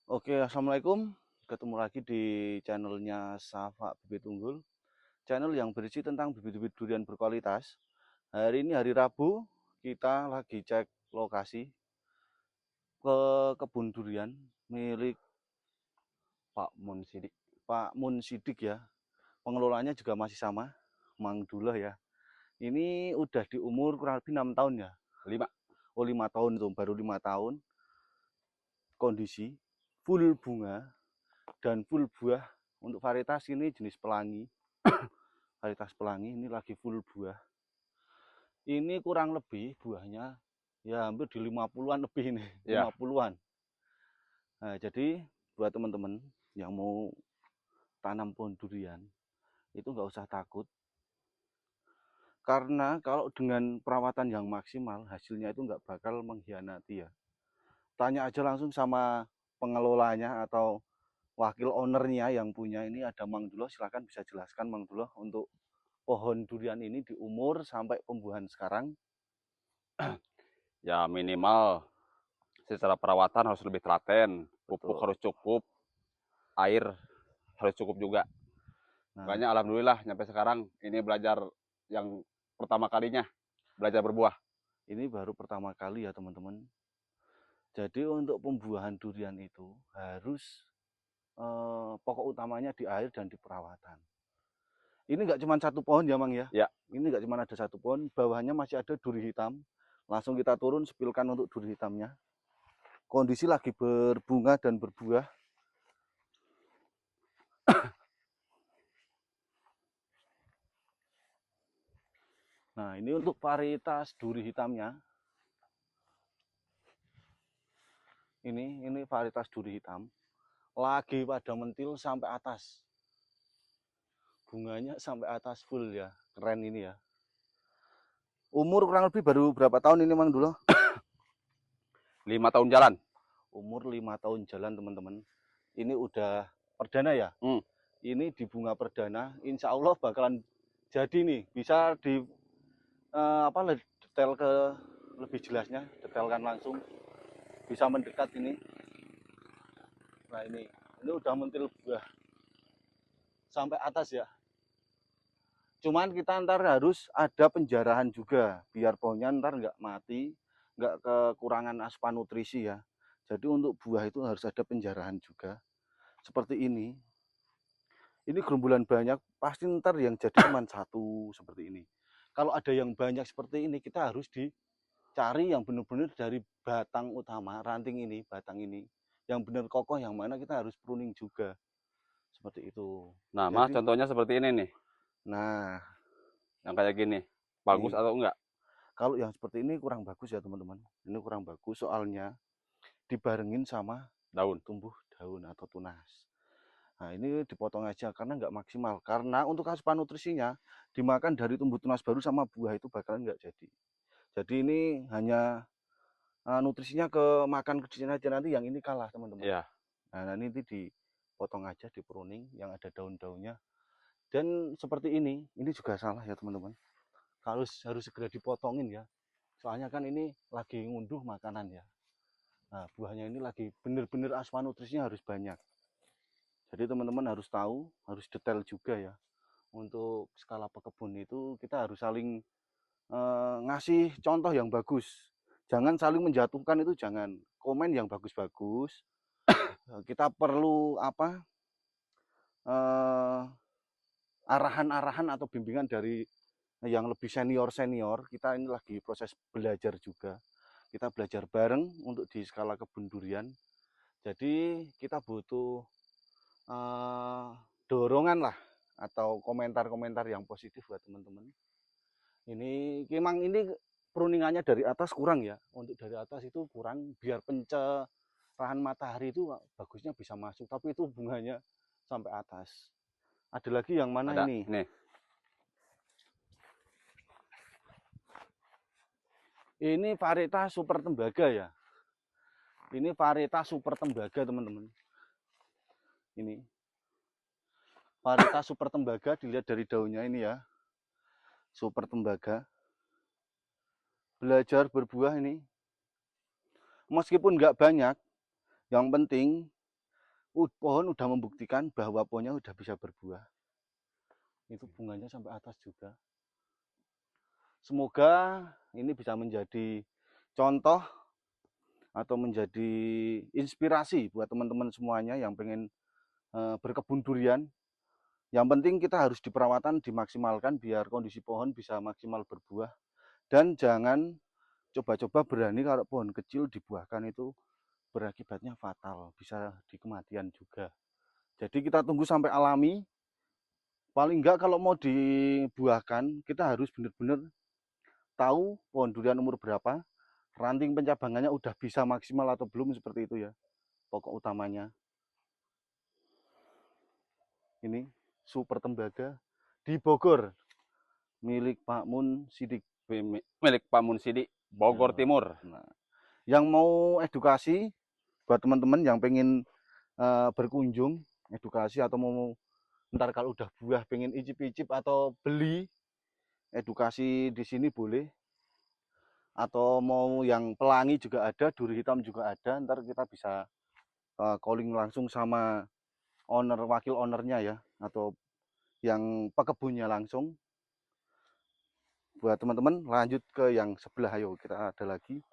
Oke, assalamualaikum. Ketemu lagi di channelnya Safa Bibit Unggul, channel yang berisi tentang bibit-bibit durian berkualitas. Hari ini hari Rabu, kita lagi cek lokasi ke kebun durian milik Pak Mun Sidik. Pak Mun Sidik ya. Pengelolanya juga masih sama, Mang Dullah ya. Ini udah di umur kurang lebih 6 tahun ya. 5. Oh, 5 tahun tuh, baru 5 tahun. Kondisi full bunga dan full buah. Untuk varietas ini jenis pelangi. Varietas pelangi ini lagi full buah. Ini kurang lebih buahnya ya hampir di 50-an lebih ini, Ya, 50-an. Nah, jadi buat teman-teman yang mau tanam pohon durian itu nggak usah takut, karena kalau dengan perawatan yang maksimal hasilnya itu nggak bakal mengkhianati ya. Tanya aja langsung sama pengelolanya atau wakil ownernya yang punya ini, ada Mang Duloh. Silahkan bisa jelaskan Mang Duloh untuk pohon durian ini di umur sampai pembuahan sekarang. ya minimal secara perawatan harus lebih telaten, pupuk Betul. harus cukup, air harus cukup juga. Nah, Makanya alhamdulillah nyampe sekarang ini belajar yang pertama kalinya belajar berbuah. ini baru pertama kali ya teman-teman. Jadi untuk pembuahan durian itu harus pokok utamanya di air dan di perawatan. Ini nggak cuma satu pohon ya Mang ya. Ya, Ini nggak cuma ada satu pohon, bawahnya masih ada duri hitam. Langsung kita turun spilkan untuk duri hitamnya. Kondisi lagi berbunga dan berbuah. Nah, ini untuk varietas duri hitamnya. Ini varietas duri hitam. Lagi pada mentil sampai atas. Bunganya sampai atas full ya. Keren ini ya. Umur kurang lebih baru berapa tahun ini Mang Duloh? 5 tahun jalan. Umur 5 tahun jalan teman-teman. Ini udah perdana ya. Hmm. Ini di bunga perdana, insya Allah bakalan jadi nih. Bisa di detail ke lebih jelasnya, detailkan langsung. Bisa mendekat ini. Nah ini udah mentil buah sampai atas ya. Cuman kita ntar harus ada penjarahan juga, biar pohonnya ntar nggak mati, nggak kekurangan asupan nutrisi ya. Jadi untuk buah itu harus ada penjarahan juga. Seperti ini. Ini gerombolan banyak, pasti ntar yang jadi cuma satu seperti ini. Kalau ada yang banyak seperti ini, kita harus dicari yang benar-benar dari batang utama, ranting ini, batang ini. Yang benar kokoh, yang mana kita harus pruning juga. Seperti itu. Nah, Mas, Jadi, contohnya seperti ini nih, nah, yang kayak gini. Bagus nih, atau enggak? kalau yang seperti ini kurang bagus ya teman-teman. Ini kurang bagus soalnya dibarengin sama Daun. tumbuh daun atau tunas. Nah ini dipotong aja karena nggak maksimal. Karena untuk asupan nutrisinya dimakan dari tumbuh tunas baru sama buah itu bakalan nggak jadi. Jadi ini hanya nutrisinya ke makan kecilnya aja, nanti yang ini kalah teman-teman. Ya, Nah ini dipotong aja, di pruning yang ada daun-daunnya. Dan seperti ini juga salah ya teman-teman. Harus segera dipotongin ya. Soalnya kan ini lagi ngunduh makanan ya. Nah buahnya ini lagi bener-bener asupan nutrisinya harus banyak. Jadi teman-teman harus tahu, harus detail juga ya. Untuk skala pekebun itu kita harus saling ngasih contoh yang bagus. Jangan saling menjatuhkan, itu jangan. Komen yang bagus-bagus. Kita perlu apa? Arahan-arahan atau bimbingan dari yang lebih senior-senior. Kita ini lagi proses belajar juga. Kita belajar bareng untuk di skala kebun durian. Jadi kita butuh dorongan lah atau komentar-komentar yang positif buat teman-teman. Ini memang ini pruningannya dari atas kurang ya. Untuk dari atas itu kurang, biar pencerahan matahari itu bagusnya bisa masuk. Tapi itu bunganya sampai atas. Ada lagi yang mana ada. ini? Nih, Ini varietas super tembaga ya. Ini varietas super tembaga teman-teman. Ini varietas super tembaga, dilihat dari daunnya ini ya. Super tembaga. Belajar berbuah ini. Meskipun nggak banyak, yang penting pohon udah membuktikan bahwa pohonnya udah bisa berbuah. Itu bunganya sampai atas juga. Semoga ini bisa menjadi contoh atau menjadi inspirasi buat teman-teman semuanya yang pengen berkebun durian. Yang penting kita harus diperawatan dimaksimalkan biar kondisi pohon bisa maksimal berbuah. Dan jangan coba-coba berani kalau pohon kecil dibuahkan, itu berakibatnya fatal, bisa di kematian juga. Jadi kita tunggu sampai alami. Paling enggak kalau mau dibuahkan, kita harus benar-benar tahu pohon durian umur berapa, ranting pencabangannya udah bisa maksimal atau belum, seperti itu ya. Pokok utamanya. Ini super tembaga di Bogor, milik Pak Mun Sidik. Milik Pak Mun Sidik, Bogor Timur. Nah, yang mau edukasi buat teman-teman yang pengen berkunjung, edukasi atau mau ntar kalau udah buah pengen icip-icip atau beli, edukasi di sini boleh. Atau mau yang pelangi juga ada, duri hitam juga ada. Ntar kita bisa calling langsung sama wakil ownernya ya, atau yang pekebunnya langsung. Buat teman-teman lanjut ke yang sebelah, ayo kita ada lagi.